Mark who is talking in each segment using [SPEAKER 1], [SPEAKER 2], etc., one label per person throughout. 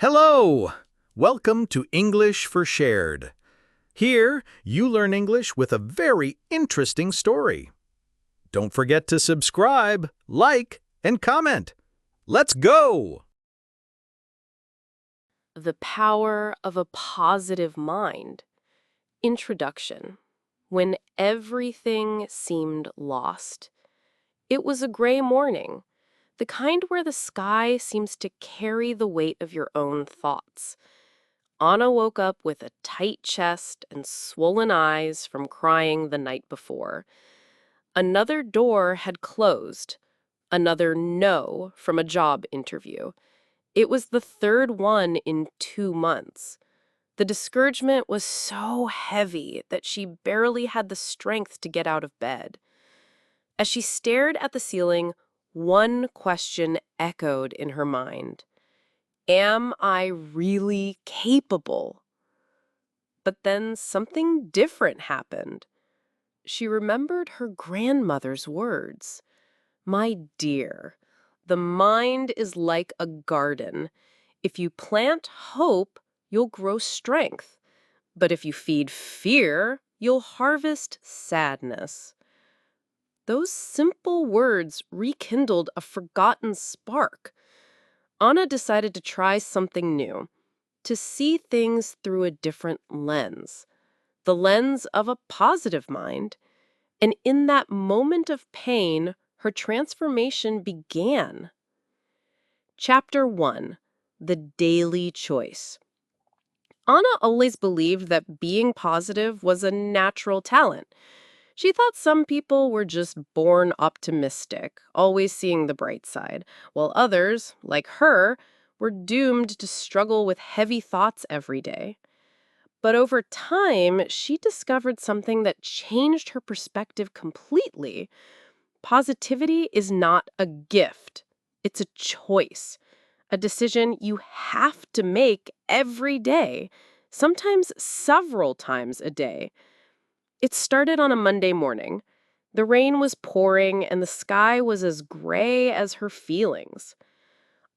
[SPEAKER 1] Hello! Welcome to English for Shared. Here, you learn English with a very interesting story. Don't forget to subscribe, like, and comment. Let's go!
[SPEAKER 2] The Power of a Positive Mind. Introduction. When everything seemed lost. It was a gray morning, the kind where the sky seems to carry the weight of your own thoughts. Anna woke up with a tight chest and swollen eyes from crying the night before. Another door had closed. Another no from a job interview. It was the third one in 2 months. The discouragement was so heavy that she barely had the strength to get out of bed. As she stared at the ceiling, one question echoed in her mind. Am I really capable? But then something different happened. She remembered her grandmother's words. My dear, the mind is like a garden. If you plant hope, you'll grow strength. But if you feed fear, you'll harvest sadness. Those simple words rekindled a forgotten spark. Anna decided to try something new, to see things through a different lens, the lens of a positive mind. And in that moment of pain, her transformation began. Chapter 1. The Daily Choice. Anna always believed that being positive was a natural talent. She thought some people were just born optimistic, always seeing the bright side, while others, like her, were doomed to struggle with heavy thoughts every day. But over time, she discovered something that changed her perspective completely. Positivity is not a gift. It's a choice, a decision you have to make every day, sometimes several times a day. It started on a Monday morning. The rain was pouring and the sky was as gray as her feelings.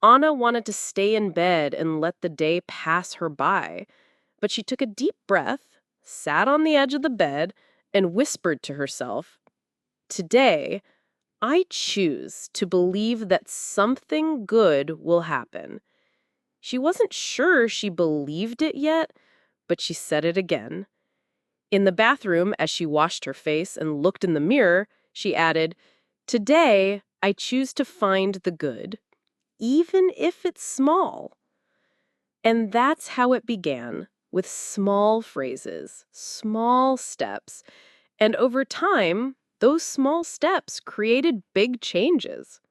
[SPEAKER 2] Anna wanted to stay in bed and let the day pass her by, but she took a deep breath, sat on the edge of the bed, and whispered to herself, "Today, I choose to believe that something good will happen." She wasn't sure she believed it yet, but she said it again. In the bathroom, as she washed her face and looked in the mirror, she added, "Today, I choose to find the good, even if it's small." And that's how it began, with small phrases, small steps. And over time, those small steps created big changes.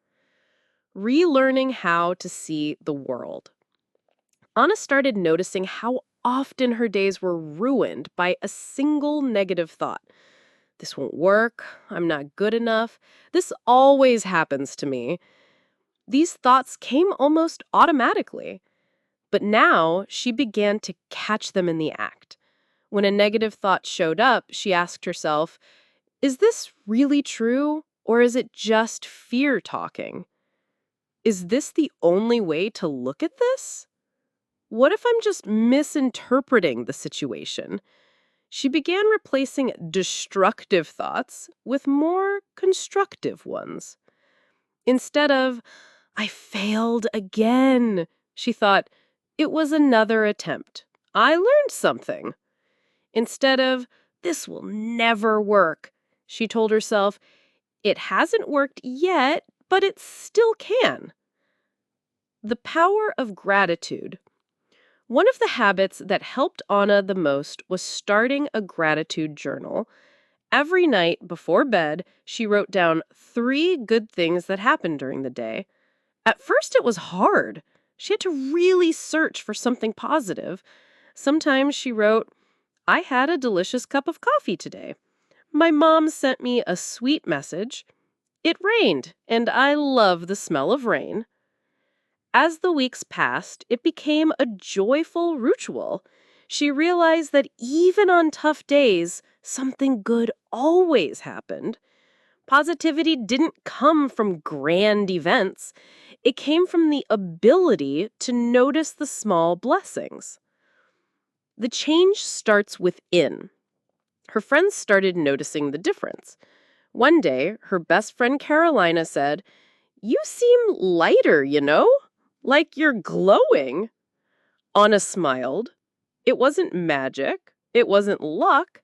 [SPEAKER 2] Relearning how to see the world. Anna started noticing how often her days were ruined by a single negative thought. This won't work. I'm not good enough. This always happens to me. These thoughts came almost automatically. But now she began to catch them in the act. When a negative thought showed up, she asked herself, is this really true, or is it just fear talking? Is this the only way to look at this? What if I'm just misinterpreting the situation? She began replacing destructive thoughts with more constructive ones. Instead of, I failed again, she thought, it was another attempt. I learned something. Instead of, this will never work, she told herself, it hasn't worked yet, but it still can. The power of gratitude. One of the habits that helped Anna the most was starting a gratitude journal. Every night before bed, she wrote down 3 good things that happened during the day. At first, it was hard. She had to really search for something positive. Sometimes she wrote, I had a delicious cup of coffee today. My mom sent me a sweet message. It rained, and I love the smell of rain. As the weeks passed, it became a joyful ritual. She realized that even on tough days, something good always happened. Positivity didn't come from grand events. It came from the ability to notice the small blessings. The change starts within. Her friends started noticing the difference. One day, her best friend Carolina said, "You seem lighter, like you're glowing." Anna smiled. It wasn't magic. It wasn't luck.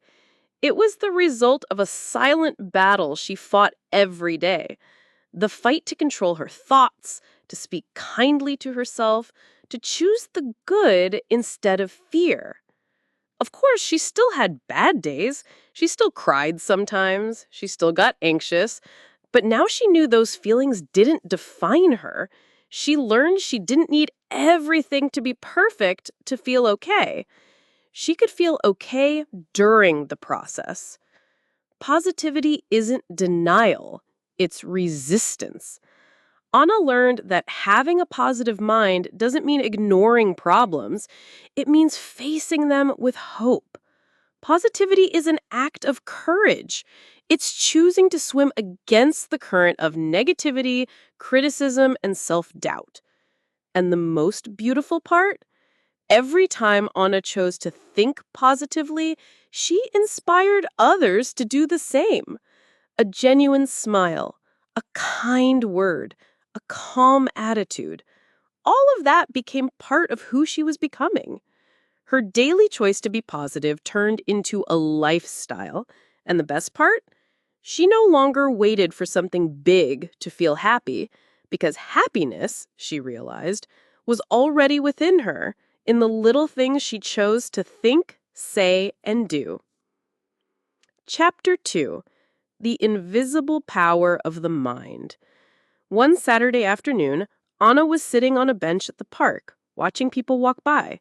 [SPEAKER 2] It was the result of a silent battle she fought every day. The fight to control her thoughts, to speak kindly to herself, to choose the good instead of fear. Of course, she still had bad days. She still cried sometimes. She still got anxious. But now she knew those feelings didn't define her. She learned she didn't need everything to be perfect to feel okay. She could feel okay during the process. Positivity isn't denial, it's resistance. Anna learned that having a positive mind doesn't mean ignoring problems. It means facing them with hope. Positivity is an act of courage. It's choosing to swim against the current of negativity, criticism, and self-doubt. And the most beautiful part? Every time Anna chose to think positively, she inspired others to do the same. A genuine smile, a kind word, a calm attitude. All of that became part of who she was becoming. Her daily choice to be positive turned into a lifestyle. And the best part? She no longer waited for something big to feel happy, because happiness, she realized, was already within her, in the little things she chose to think, say, and do. Chapter 2. The Invisible Power of the Mind. One Saturday afternoon, Anna was sitting on a bench at the park, watching people walk by.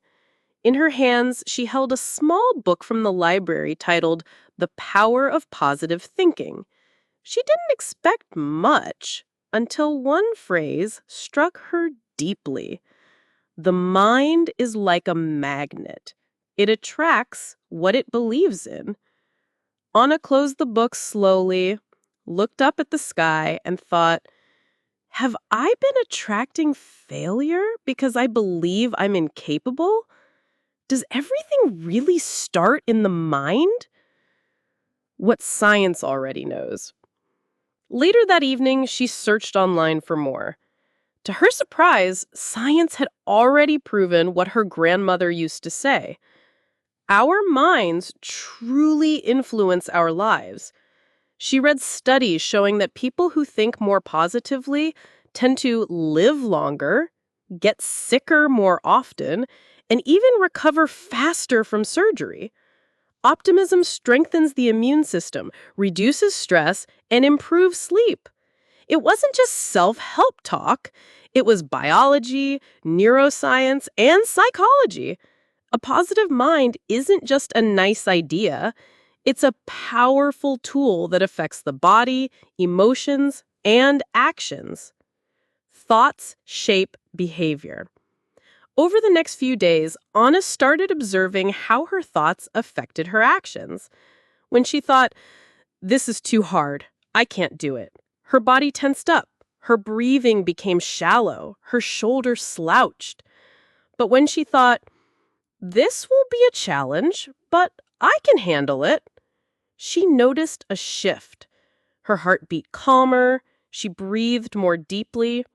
[SPEAKER 2] In her hands, she held a small book from the library titled The Power of Positive Thinking. She didn't expect much until one phrase struck her deeply. The mind is like a magnet. It attracts what it believes in. Anna closed the book slowly, looked up at the sky, and thought, have I been attracting failure because I believe I'm incapable? Does everything really start in the mind? What science already knows. Later that evening, she searched online for more. To her surprise, science had already proven what her grandmother used to say. Our minds truly influence our lives. She read studies showing that people who think more positively tend to live longer, get sicker more often, and even recover faster from surgery. Optimism strengthens the immune system, reduces stress, and improves sleep. It wasn't just self-help talk. It was biology, neuroscience, and psychology. A positive mind isn't just a nice idea. It's a powerful tool that affects the body, emotions, and actions. Thoughts shape behavior. Over the next few days, Anna started observing how her thoughts affected her actions. When she thought, "This is too hard, I can't do it," her body tensed up, her breathing became shallow, her shoulders slouched. But when she thought, "This will be a challenge, but I can handle it," she noticed a shift. Her heart beat calmer, she breathed more deeply.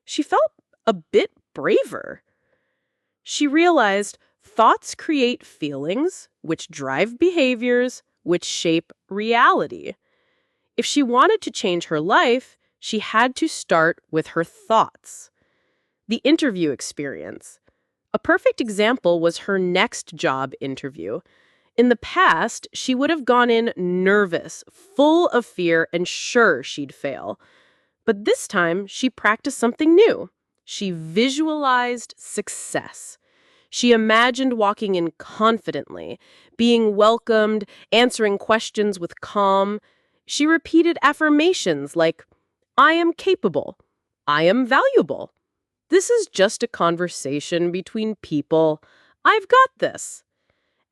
[SPEAKER 2] She felt a bit braver. She realized thoughts create feelings, which drive behaviors, which shape reality. If she wanted to change her life, she had to start with her thoughts. The interview experience. A perfect example was her next job interview. In the past, she would have gone in nervous, full of fear, and sure she'd fail. But this time, she practiced something new. She visualized success. She imagined walking in confidently, being welcomed, answering questions with calm. She repeated affirmations like, "I am capable. I am valuable. This is just a conversation between people. I've got this."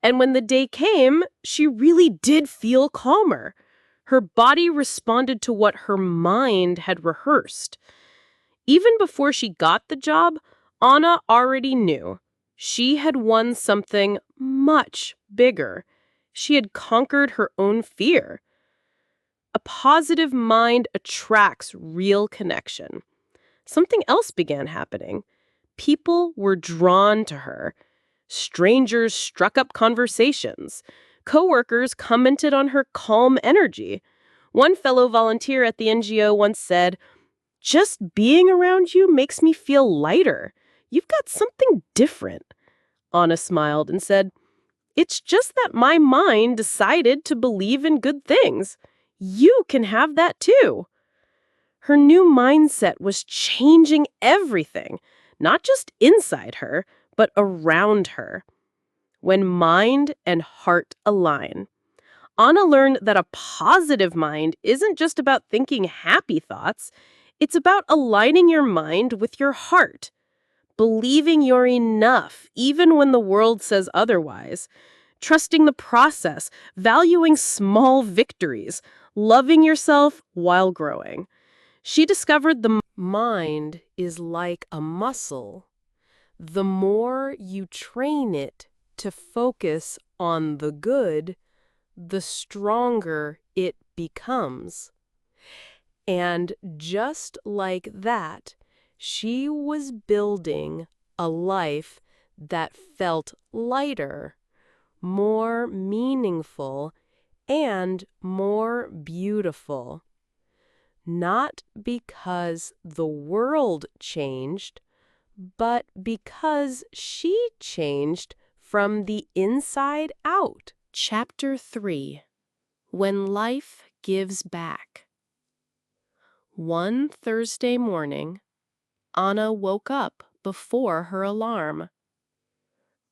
[SPEAKER 2] And when the day came, she really did feel calmer. Her body responded to what her mind had rehearsed. Even before she got the job, Anna already knew. She had won something much bigger. She had conquered her own fear. A positive mind attracts real connection. Something else began happening. People were drawn to her. Strangers struck up conversations. Coworkers commented on her calm energy. One fellow volunteer at the NGO once said, "Just being around you makes me feel lighter. You've got something different." Anna smiled and said, "It's just that my mind decided to believe in good things. You can have that too." Her new mindset was changing everything, not just inside her, but around her. When mind and heart align, Anna learned that a positive mind isn't just about thinking happy thoughts, it's about aligning your mind with your heart, believing you're enough even when the world says otherwise, trusting the process, valuing small victories, loving yourself while growing. She discovered the mind is like a muscle. The more you train it to focus on the good, the stronger it becomes. And just like that, she was building a life that felt lighter, more meaningful, and more beautiful. Not because the world changed, but because she changed from the inside out. Chapter 3. When Life Gives Back. One Thursday morning, Anna woke up before her alarm.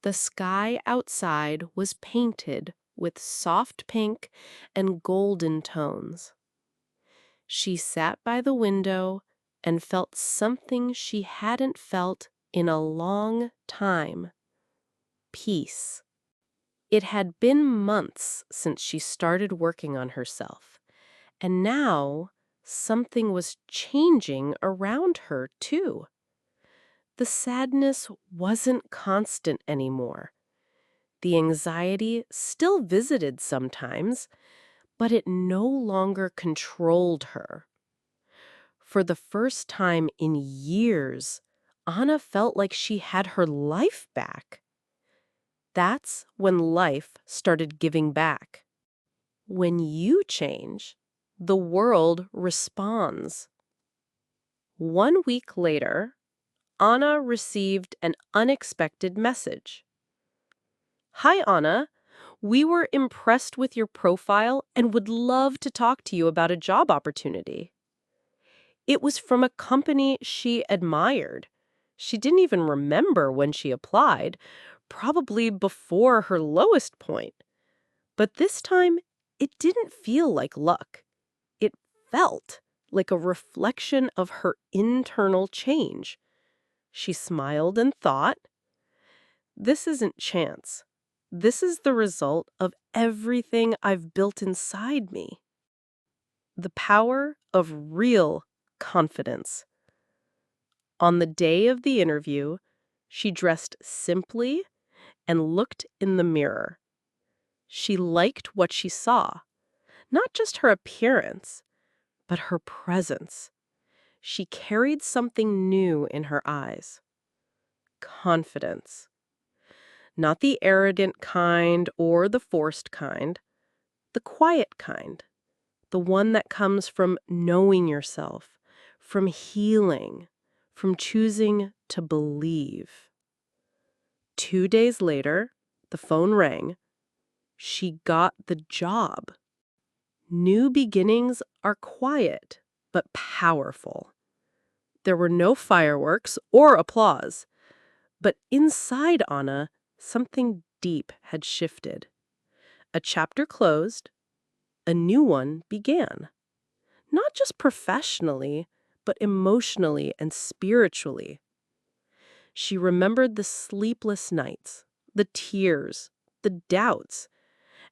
[SPEAKER 2] The sky outside was painted with soft pink and golden tones. She sat by the window and felt something she hadn't felt in a long time. Peace. It had been months since she started working on herself, and now something was changing around her, too. The sadness wasn't constant anymore. The anxiety still visited sometimes, but it no longer controlled her. For the first time in years, Anna felt like she had her life back. That's when life started giving back. When you change, the world responds. 1 week later, Anna received an unexpected message. "Hi, Anna. We were impressed with your profile and would love to talk to you about a job opportunity." It was from a company she admired. She didn't even remember when she applied, probably before her lowest point. But this time, it didn't feel like luck. It felt like a reflection of her internal change. She smiled and thought, "This isn't chance. This is the result of everything I've built inside me." The power of real confidence. On the day of the interview, she dressed simply and looked in the mirror. She liked what she saw, not just her appearance, but her presence. She carried something new in her eyes. Confidence. Not the arrogant kind or the forced kind, the quiet kind. The one that comes from knowing yourself, from healing, from choosing to believe. 2 days later, the phone rang. She got the job. New beginnings are quiet, but powerful. There were no fireworks or applause, but inside Anna, something deep had shifted. A chapter closed, a new one began. Not just professionally, but emotionally and spiritually. She remembered the sleepless nights, the tears, the doubts,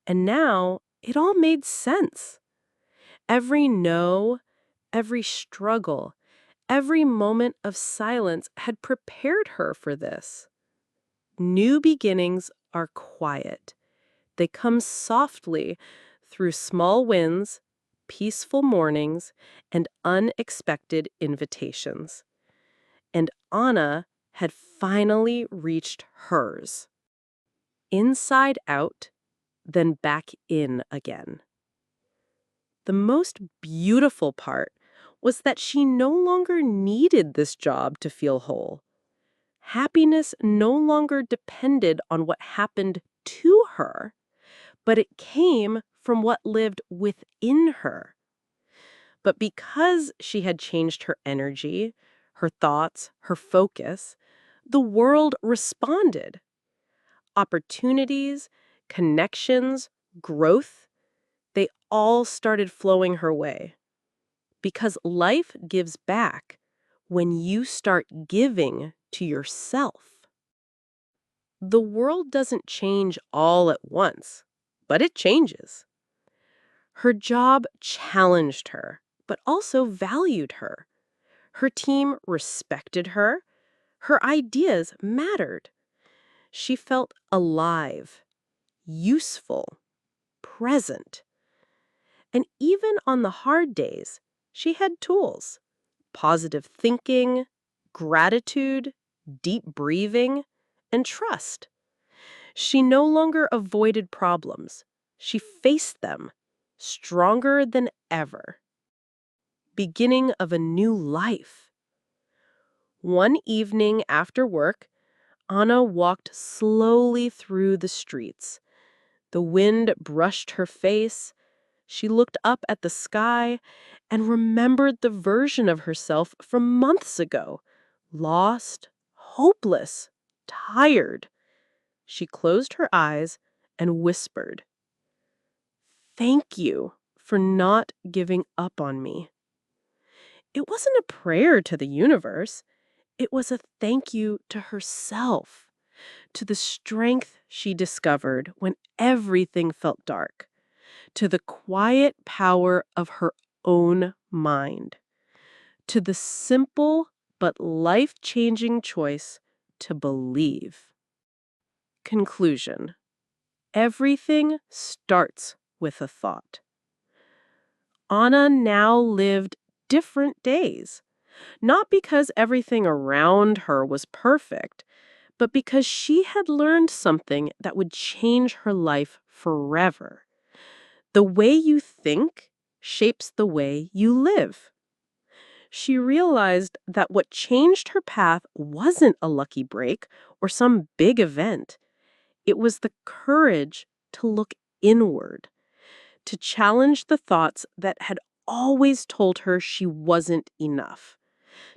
[SPEAKER 2] and now it all made sense. Every no, every struggle, every moment of silence had prepared her for this. New beginnings are quiet. They come softly through small wins, peaceful mornings, and unexpected invitations. And Anna had finally reached hers. Inside out, then back in again. The most beautiful part was that she no longer needed this job to feel whole. Happiness no longer depended on what happened to her, but it came from what lived within her. But because she had changed her energy, her thoughts, her focus, the world responded. Opportunities, connections, growth, they all started flowing her way. Because life gives back when you start giving to yourself. The world doesn't change all at once, but it changes. Her job challenged her, but also valued her. Her team respected her. Her ideas mattered. She felt alive, useful, present. And even on the hard days, she had tools: positive thinking, gratitude, deep breathing, and trust. She no longer avoided problems. She faced them, stronger than ever. Beginning of a new life. One evening after work, Anna walked slowly through the streets. The wind brushed her face. She looked up at the sky and remembered the version of herself from months ago. Lost, hopeless, tired. She closed her eyes and whispered, "Thank you for not giving up on me." It wasn't a prayer to the universe. It was a thank you to herself, to the strength she discovered when everything felt dark, to the quiet power of her own mind, to the simple but life-changing choice to believe. Conclusion. Everything starts with a thought. Anna now lived different days, not because everything around her was perfect, but because she had learned something that would change her life forever. The way you think shapes the way you live. She realized that what changed her path wasn't a lucky break or some big event. It was the courage to look inward, to challenge the thoughts that had always told her she wasn't enough,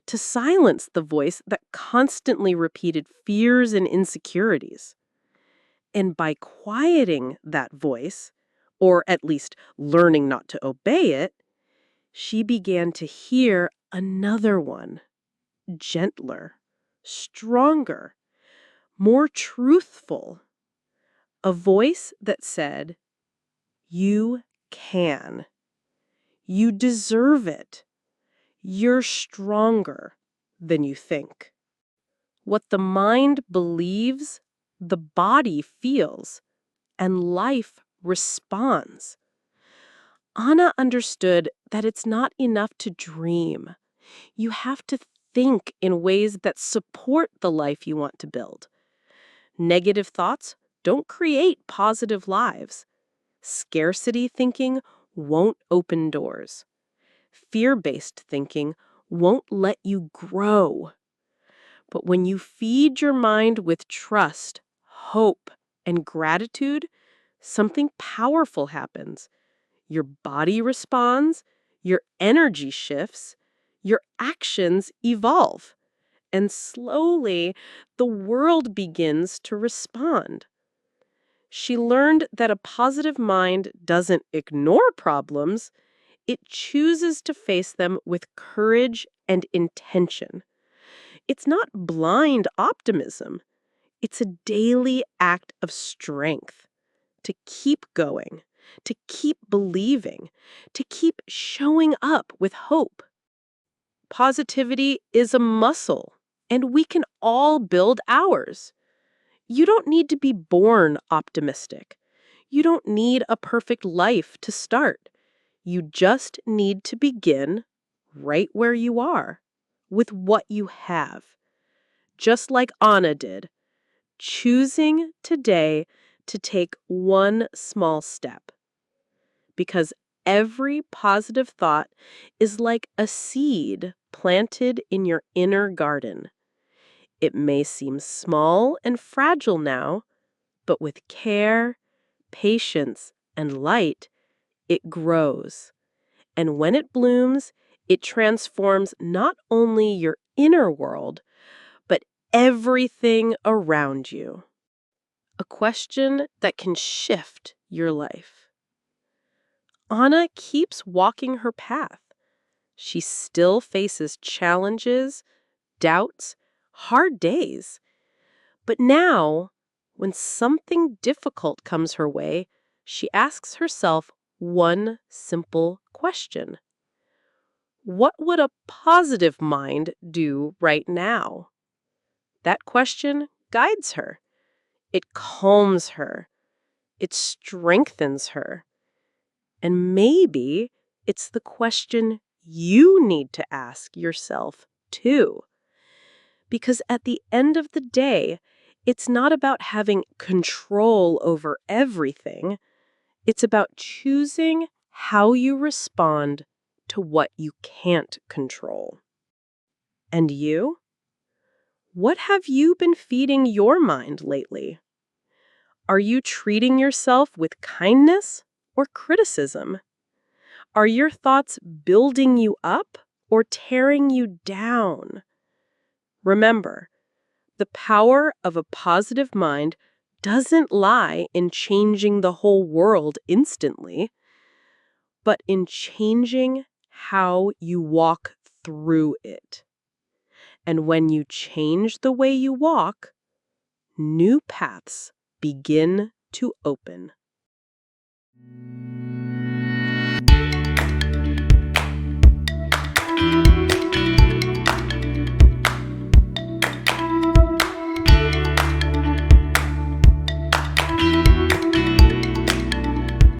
[SPEAKER 2] to silence the voice that constantly repeated fears and insecurities. And by quieting that voice, or at least learning not to obey it, she began to hear another one, gentler, stronger, more truthful. A voice that said, "You can. You deserve it. You're stronger than you think." What the mind believes, the body feels, and life responds. Anna understood that it's not enough to dream. You have to think in ways that support the life you want to build. Negative thoughts don't create positive lives. Scarcity thinking won't open doors. Fear-based thinking won't let you grow. But when you feed your mind with trust, hope, and gratitude, something powerful happens. Your body responds, your energy shifts, your actions evolve, and slowly the world begins to respond. She learned that a positive mind doesn't ignore problems, it chooses to face them with courage and intention. It's not blind optimism. It's a daily act of strength to keep going, to keep believing, to keep showing up with hope. Positivity is a muscle, and we can all build ours. You don't need to be born optimistic. You don't need a perfect life to start. You just need to begin right where you are, with what you have. Just like Anna did, choosing today to take one small step. Because every positive thought is like a seed planted in your inner garden. It may seem small and fragile now, but with care, patience, and light, it grows. And when it blooms, it transforms not only your inner world, but everything around you. A question that can shift your life. Anna keeps walking her path. She still faces challenges, doubts, hard days. But now, when something difficult comes her way, she asks herself one simple question. What would a positive mind do right now? That question guides her. It calms her. It strengthens her. And maybe it's the question you need to ask yourself, too. Because at the end of the day, it's not about having control over everything. It's about choosing how you respond to what you can't control. And you? What have you been feeding your mind lately? Are you treating yourself with kindness or criticism? Are your thoughts building you up or tearing you down? Remember, the power of a positive mind doesn't lie in changing the whole world instantly, but in changing how you walk through it. And when you change the way you walk, new paths begin to open.